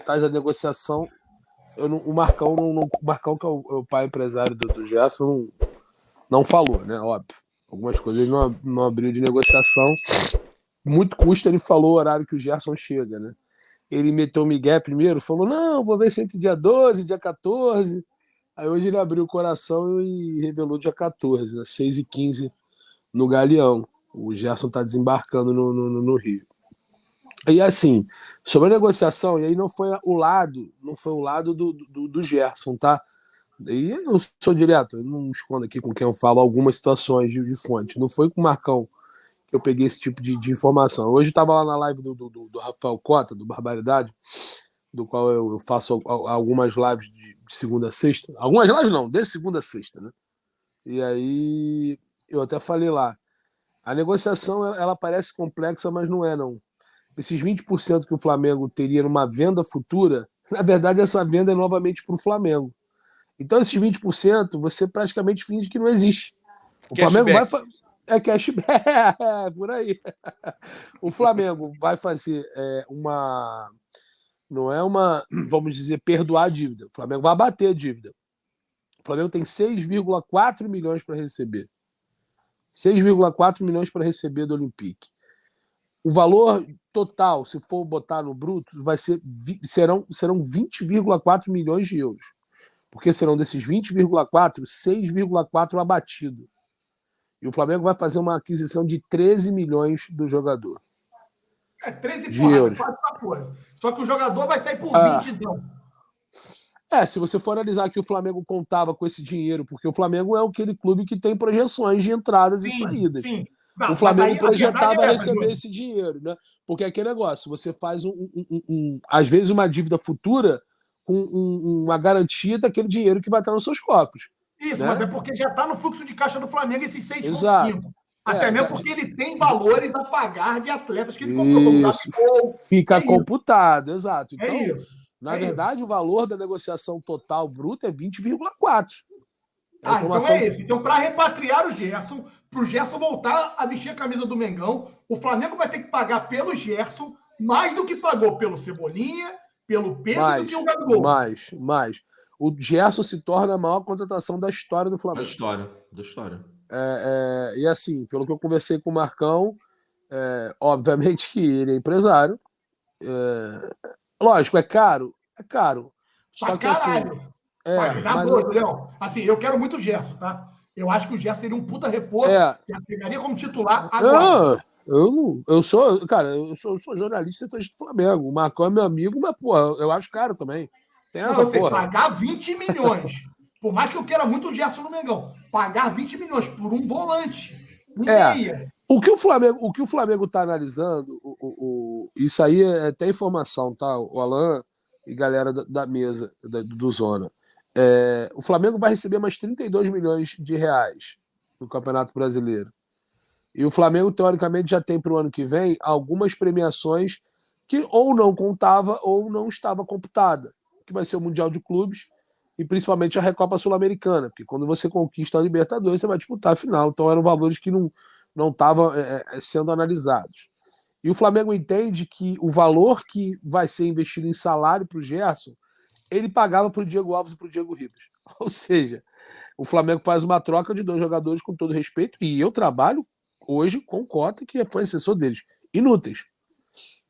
detalhes da negociação, o Marcão, o Marcão, que é o pai empresário do Gerson, não falou, né? Óbvio. Algumas coisas ele não abriu de negociação. Muito custa, ele falou o horário que o Gerson chega, né? Ele meteu o migué primeiro, falou, não, vou ver se entre dia 12, dia 14. Aí hoje ele abriu o coração e revelou dia 14, né? 6h15 no Galeão. O Gerson tá desembarcando no Rio. E assim, sobre a negociação, e aí não foi o lado do Gerson, tá? E eu sou direto, eu não escondo aqui com quem eu falo algumas situações de fonte. Não foi com o Marcão que eu peguei esse tipo de informação. Hoje eu estava lá na live do Rafael Cota, do Barbaridade, do qual eu faço algumas lives de segunda a sexta. Algumas lives não, de segunda a sexta, né? E aí eu até falei lá, a negociação ela parece complexa, mas não é não. Esses 20% que o Flamengo teria numa venda futura, na verdade essa venda é novamente para o Flamengo. Então esses 20% você praticamente finge que não existe. O Flamengo vai é cashback, por aí. O Flamengo vai fazer uma, não é uma, vamos dizer, perdoar a dívida. O Flamengo vai abater a dívida. O Flamengo tem 6,4 milhões para receber. 6,4 milhões para receber do Olympique. O valor total, se for botar no bruto, serão 20,4 milhões de euros. Porque serão desses 20,4, 6,4 abatido. E o Flamengo vai fazer uma aquisição de 13 milhões do jogador. 13 de euros. Quase uma coisa. Só que o jogador vai sair por 20, então. Se você for analisar que o Flamengo contava com esse dinheiro, porque o Flamengo é aquele clube que tem projeções de entradas e saídas. Sim. Não, o Flamengo projetava receber esse dinheiro, né? Porque é aquele negócio, você faz às vezes uma dívida futura com uma garantia daquele dinheiro que vai estar nos seus cofres. Isso, né? Mas é porque já está no fluxo de caixa do Flamengo esses 6,5. Até mesmo porque ele tem valores a pagar de atletas que ele comprou. Isso, fica computado, exato. Então, na verdade, o valor da negociação total bruta é 20,4. Então é isso. Então, para repatriar o Gerson, para o Gerson voltar a vestir a camisa do Mengão, o Flamengo vai ter que pagar pelo Gerson mais do que pagou pelo Cebolinha, pelo Pedro do que o Gabigol. Mais. O Gerson se torna a maior contratação da história do Flamengo. Da história. E assim, pelo que eu conversei com o Marcão, obviamente que ele é empresário. Lógico, é caro. Só que caralho. Leão. Assim, eu quero muito o Gerson, tá? Eu acho que o Gerson seria um puta reforço. Que pegaria como titular agora. Eu sou jornalista do Flamengo. O Marcão é meu amigo, mas, porra, eu acho caro também. Tem essa porra. Pagar 20 milhões. Por mais que eu queira muito o Gerson no Mengão, pagar 20 milhões por um volante. O que o Flamengo tá analisando, isso aí é até informação, tá? O Alan e galera da mesa do Zona. O Flamengo vai receber mais 32 milhões de reais no Campeonato Brasileiro. E o Flamengo, teoricamente, já tem para o ano que vem algumas premiações que ou não contava ou não estava computada, que vai ser o Mundial de Clubes e principalmente a Recopa Sul-Americana, porque quando você conquista a Libertadores, você vai disputar a final. Então eram valores que não estavam sendo analisados. E o Flamengo entende que o valor que vai ser investido em salário para o Gerson, ele pagava para o Diego Alves e para o Diego Ribas. Ou seja, o Flamengo faz uma troca de dois jogadores com todo respeito, e eu trabalho hoje com Cota, que foi assessor deles, inúteis.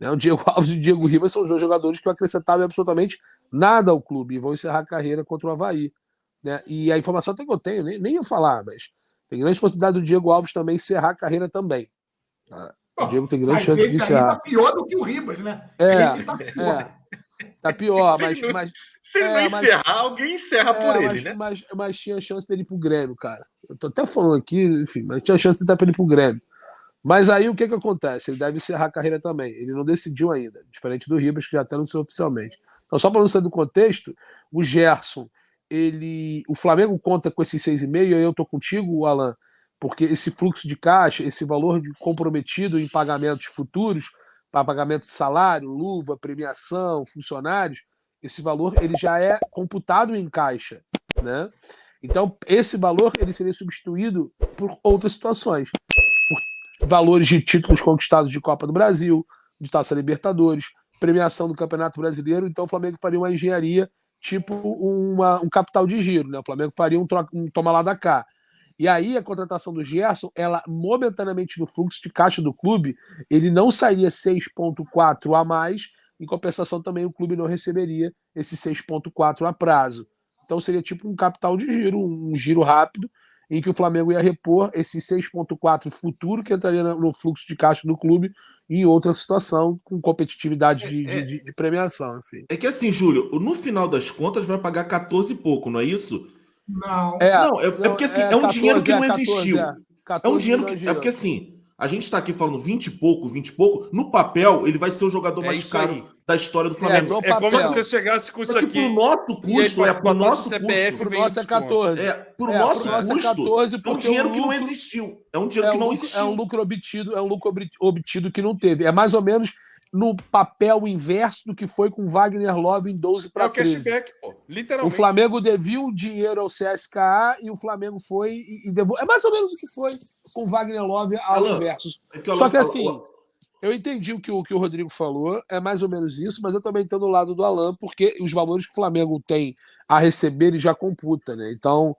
O Diego Alves e o Diego Ribas são os dois jogadores que não acrescentavam absolutamente nada ao clube e vão encerrar a carreira contra o Avaí. E a informação até que eu tenho, nem ia falar, mas tem grande possibilidade do Diego Alves também encerrar a carreira também. O Diego tem grande chance de encerrar. Tá pior do que o Ribas, né? Tá pior, mas se ele não encerrar, alguém encerra por ele, né? Mas tinha chance dele ir pro Grêmio, cara. Eu tô até falando aqui, enfim, mas tinha chance de estar pra ele ir pro Grêmio. Mas aí o que acontece? Ele deve encerrar a carreira também. Ele não decidiu ainda, diferente do Ribas, que já até anunciou oficialmente. Então, só para não sair do contexto, o Gerson, o Flamengo conta com esses 6,5, e eu tô contigo, Alan, porque esse fluxo de caixa, esse valor comprometido em pagamentos futuros, para pagamento de salário, luva, premiação, funcionários, esse valor ele já é computado em caixa, né? Então, esse valor ele seria substituído por outras situações. Por valores de títulos conquistados de Copa do Brasil, de Taça Libertadores, premiação do Campeonato Brasileiro, então o Flamengo faria uma engenharia, tipo um capital de giro, né? O Flamengo faria um toma lá da cá. E aí a contratação do Gerson, ela momentaneamente no fluxo de caixa do clube, ele não sairia 6,4 a mais, em compensação também o clube não receberia esse 6,4 a prazo. Então seria tipo um capital de giro, um giro rápido, em que o Flamengo ia repor esse 6,4 futuro que entraria no fluxo de caixa do clube em outra situação, com competitividade de premiação, enfim. É que assim, Júlio, no final das contas vai pagar 14 e pouco, não é isso? Não. É porque assim, é um dinheiro que não existiu. É um dinheiro que. É porque assim, a gente tá aqui falando 20 e pouco, no papel, ele vai ser o jogador mais caro da história do Flamengo. É como se você chegasse com isso aqui. Pro nosso custo, pro nosso CPF, custo, pro nosso é 14. Pro nosso custo, é 14, é um dinheiro que não existiu. É um dinheiro que não existiu. É um lucro obtido que não teve. É mais ou menos no papel inverso do que foi com Wagner Love em 12 para 13. É o cashback, pô. Literalmente. O Flamengo devia o dinheiro ao CSKA e o Flamengo foi e devolveu. É mais ou menos o que foi com Wagner Love ao inverso. Só que assim, eu entendi o que o Rodrigo falou, é mais ou menos isso, mas eu também estou do lado do Alan, porque os valores que o Flamengo tem a receber ele já computa, né? Então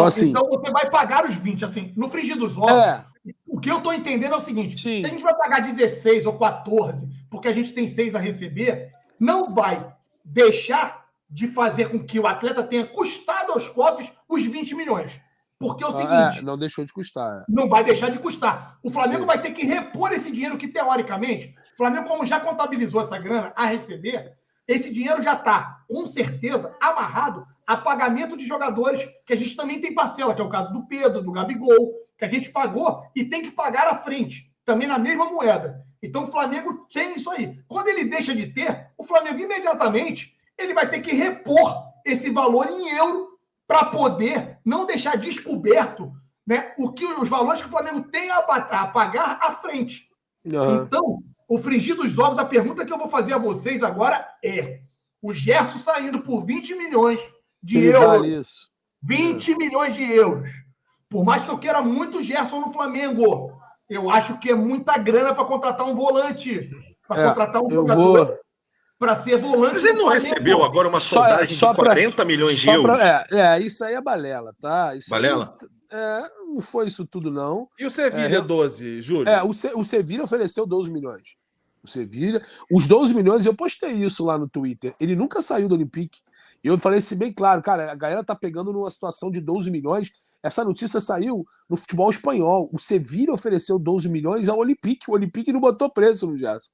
assim... Então você vai pagar os 20, assim, no frigir dos ovos. O que eu estou entendendo é o seguinte: se a gente vai pagar 16 ou 14, porque a gente tem 6 a receber, não vai deixar de fazer com que o atleta tenha custado aos cofres os 20 milhões. Porque é o seguinte... não deixou de custar. Não vai deixar de custar. O Flamengo vai ter que repor esse dinheiro que, teoricamente, o Flamengo, como já contabilizou essa grana a receber, esse dinheiro já está, com certeza, amarrado a pagamento de jogadores que a gente também tem parcela, que é o caso do Pedro, do Gabigol, que a gente pagou e tem que pagar à frente, também na mesma moeda. Então o Flamengo tem isso aí. Quando ele deixa de ter, o Flamengo imediatamente ele vai ter que repor esse valor em euro para poder não deixar descoberto, né, os valores que o Flamengo tem a pagar à frente. Então, o frigir dos ovos, a pergunta que eu vou fazer a vocês agora é: o Gerson saindo por 20 milhões de euros. Vale isso. 20 milhões de euros. Por mais que eu queira muito Gerson no Flamengo, eu acho que é muita grana para contratar um volante. Para contratar um jogador para ser volante. Mas ele não recebeu agora uma soldagem de 40 milhões de euros? Isso aí é balela, tá? Isso balela? Não foi isso tudo, não. E o Sevilha, 12, Júlio? O Sevilha ofereceu 12 milhões. O Sevilha... Os 12 milhões, eu postei isso lá no Twitter. Ele nunca saiu do Olympique. E eu falei assim bem claro, cara, a galera tá pegando numa situação de 12 milhões. Essa notícia saiu no futebol espanhol. O Sevilha ofereceu 12 milhões ao Olympique. O Olympique não botou preço no Gerson.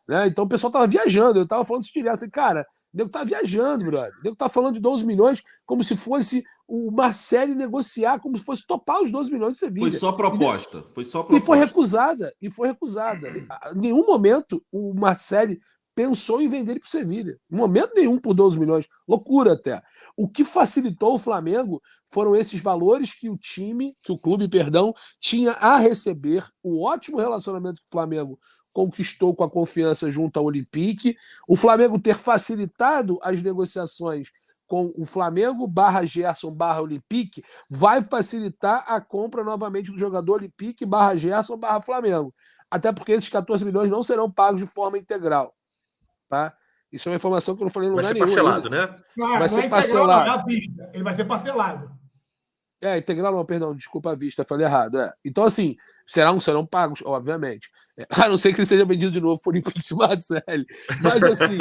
Né? Então o pessoal tava viajando. Eu tava falando isso direto. Falei, cara, o nego tá viajando, brother. O nego tá falando de 12 milhões como se fosse o Marcelo negociar, como se fosse topar os 12 milhões de Sevilha. Foi só proposta. E foi recusada. Em nenhum momento o Marcelo pensou em vender ele para o Sevilha. Em momento nenhum por 12 milhões. Loucura até. O que facilitou o Flamengo foram esses valores que o clube, tinha a receber, o ótimo relacionamento que o Flamengo conquistou com a confiança junto ao Olympique, o Flamengo ter facilitado as negociações com o Flamengo /Gerson /Olympique, vai facilitar a compra novamente do jogador Olympique /Gerson /Flamengo. Até porque esses 14 milhões não serão pagos de forma integral. Tá? Isso é uma informação que eu não falei no lugar nenhum. Vai ser parcelado, né? Vai ser parcelado. Não, vista. Ele vai ser parcelado. Integral não, perdão, desculpa a vista, falei errado. Então, assim, serão pagos, obviamente. A não ser que ele seja vendido de novo por Olympique de Marseille. Mas, assim,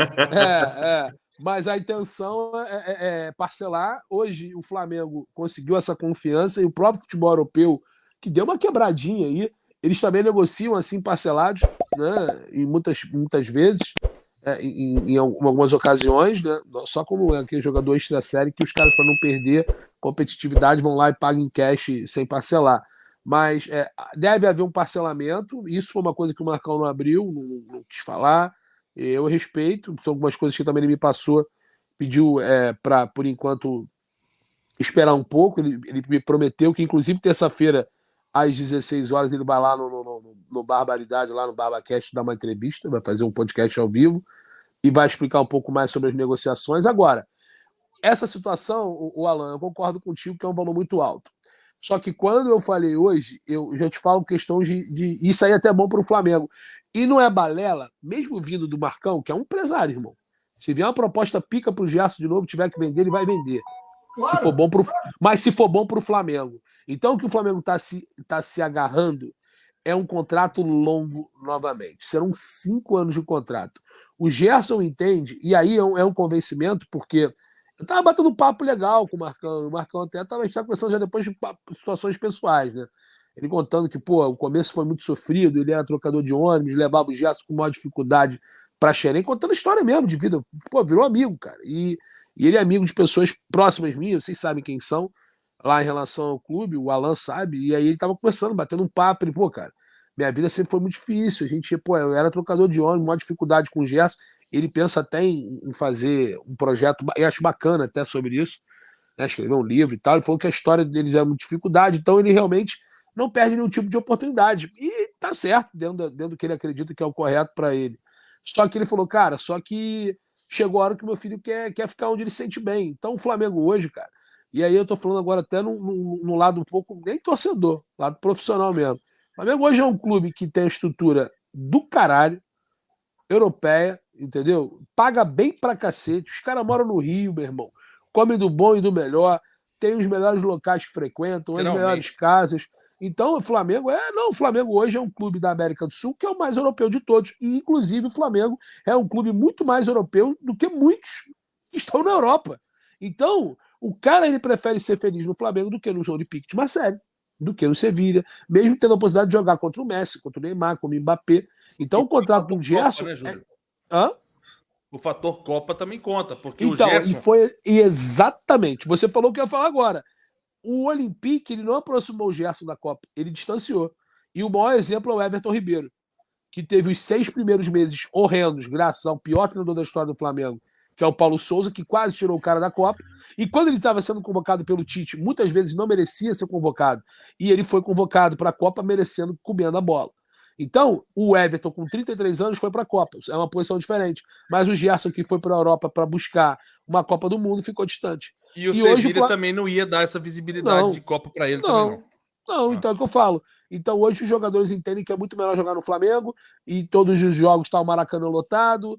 mas a intenção é parcelar. Hoje o Flamengo conseguiu essa confiança e o próprio futebol europeu, que deu uma quebradinha aí, eles também negociam assim parcelados, né? E muitas vezes, em algumas ocasiões, né? Só como aquele jogador extra-série que os caras, para não perder competitividade, vão lá e pagam em cash sem parcelar. Mas deve haver um parcelamento. Isso foi uma coisa que o Marcão não abriu, não quis falar. Eu respeito. São algumas coisas que também ele me passou, pediu para, por enquanto, esperar um pouco. Ele me prometeu que, inclusive, terça-feira, às 16 horas, ele vai lá no Barbaridade, lá no BarbaCast, dar uma entrevista, vai fazer um podcast ao vivo e vai explicar um pouco mais sobre as negociações. Agora, essa situação, o Alan, eu concordo contigo que é um valor muito alto. Só que quando eu falei hoje, eu já te falo questão de isso aí é até bom para o Flamengo. E não é balela, mesmo vindo do Marcão, que é um empresário, irmão. Se vier uma proposta pica pro Gerson de novo, tiver que vender, ele vai vender. Claro. Se for bom mas se for bom pro Flamengo. Então o que o Flamengo tá se agarrando é um contrato longo novamente. Serão 5 anos de contrato. O Gerson entende, e aí é um convencimento, porque eu tava batendo papo legal com o Marcão. O Marcão até a gente tá conversando já depois de situações pessoais, né? Ele contando que, pô, o começo foi muito sofrido, ele era trocador de ônibus, levava o Gerson com maior dificuldade pra Xerém, contando história mesmo de vida. Pô, virou amigo, cara. E ele é amigo de pessoas próximas minhas, vocês sabem quem são, lá em relação ao clube, o Alan sabe, e aí ele tava conversando, batendo um papo, ele, pô, cara, minha vida sempre foi muito difícil, eu era trocador de ônibus, maior dificuldade com o Gerson, ele pensa até em fazer um projeto, eu acho bacana até sobre isso, né, escrever um livro e tal, ele falou que a história deles era muito dificuldade, então ele realmente não perde nenhum tipo de oportunidade, e tá certo, dentro do que ele acredita que é o correto para ele. Só que ele falou, cara, chegou a hora que meu filho quer ficar onde ele se sente bem. Então o Flamengo hoje, cara, e aí eu tô falando agora até no lado um pouco, nem torcedor, lado profissional mesmo. O Flamengo hoje é um clube que tem a estrutura do caralho, europeia, entendeu? Paga bem pra cacete, os caras moram no Rio, meu irmão, comem do bom e do melhor, tem os melhores locais que frequentam, as melhores casas. Então, o Flamengo hoje é um clube da América do Sul que é o mais europeu de todos. E, inclusive, o Flamengo é um clube muito mais europeu do que muitos que estão na Europa. Então, o cara ele prefere ser feliz no Flamengo do que no Olympique de Marseille, do que no Sevilha, mesmo tendo a possibilidade de jogar contra o Messi, contra o Neymar, como o Mbappé. Então, o contrato do Gerson... Copa, né, Hã? O fator Copa também conta, porque então, o Gerson... exatamente, você falou o que eu ia falar agora. O Olympique ele não aproximou o Gerson da Copa, ele distanciou. E o maior exemplo é o Everton Ribeiro, que teve os 6 primeiros meses horrendos, graças ao pior treinador da história do Flamengo, que é o Paulo Souza, que quase tirou o cara da Copa. E quando ele estava sendo convocado pelo Tite, muitas vezes não merecia ser convocado. E ele foi convocado para a Copa merecendo, comendo a bola. Então, o Everton, com 33 anos, foi para a Copa. É uma posição diferente. Mas o Gerson, que foi para a Europa para buscar uma Copa do Mundo, ficou distante. E o Sevilha também não ia dar essa visibilidade de Copa para ele também, não. Então é o que eu falo. Então hoje os jogadores entendem que é muito melhor jogar no Flamengo e todos os jogos tá o Maracanã lotado,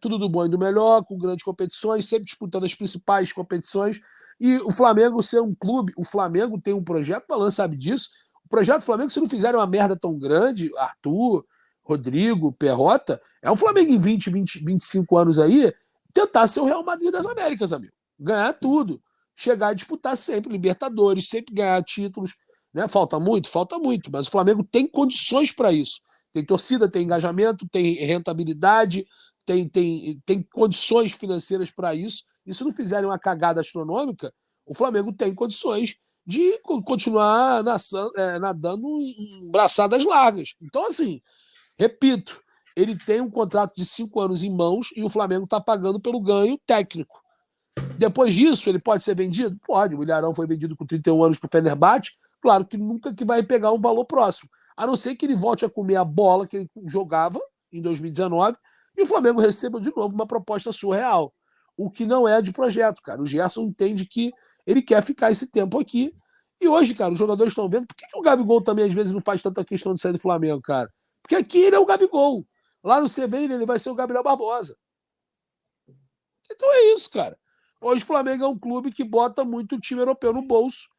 tudo do bom e do melhor, com grandes competições, sempre disputando as principais competições. E o Flamengo ser um clube, o Flamengo tem um projeto, o Alan sabe disso. O projeto do Flamengo, se não fizerem uma merda tão grande, Arthur, Rodrigo, Perrota, é um Flamengo em 20, 25 anos aí, tentar ser o Real Madrid das Américas, amigo. Ganhar tudo. Chegar a disputar sempre Libertadores, sempre ganhar títulos. Né? Falta muito, mas o Flamengo tem condições para isso. Tem torcida, tem engajamento, tem rentabilidade, tem condições financeiras para isso. E se não fizerem uma cagada astronômica, o Flamengo tem condições de continuar nadando em braçadas largas. Então, assim, repito, ele tem um contrato de 5 anos em mãos e o Flamengo está pagando pelo ganho técnico. Depois disso, ele pode ser vendido? Pode. O Ilharão foi vendido com 31 anos para o Fenerbahçe. Claro que nunca que vai pegar um valor próximo. A não ser que ele volte a comer a bola que ele jogava em 2019 e o Flamengo receba de novo uma proposta surreal. O que não é de projeto, cara. O Gerson entende que ele quer ficar esse tempo aqui. E hoje, cara, os jogadores estão vendo. Por que o Gabigol também às vezes não faz tanta questão de sair do Flamengo, cara? Porque aqui ele é o Gabigol. Lá no CBN ele vai ser o Gabriel Barbosa. Então é isso, cara. Hoje o Flamengo é um clube que bota muito o time europeu no bolso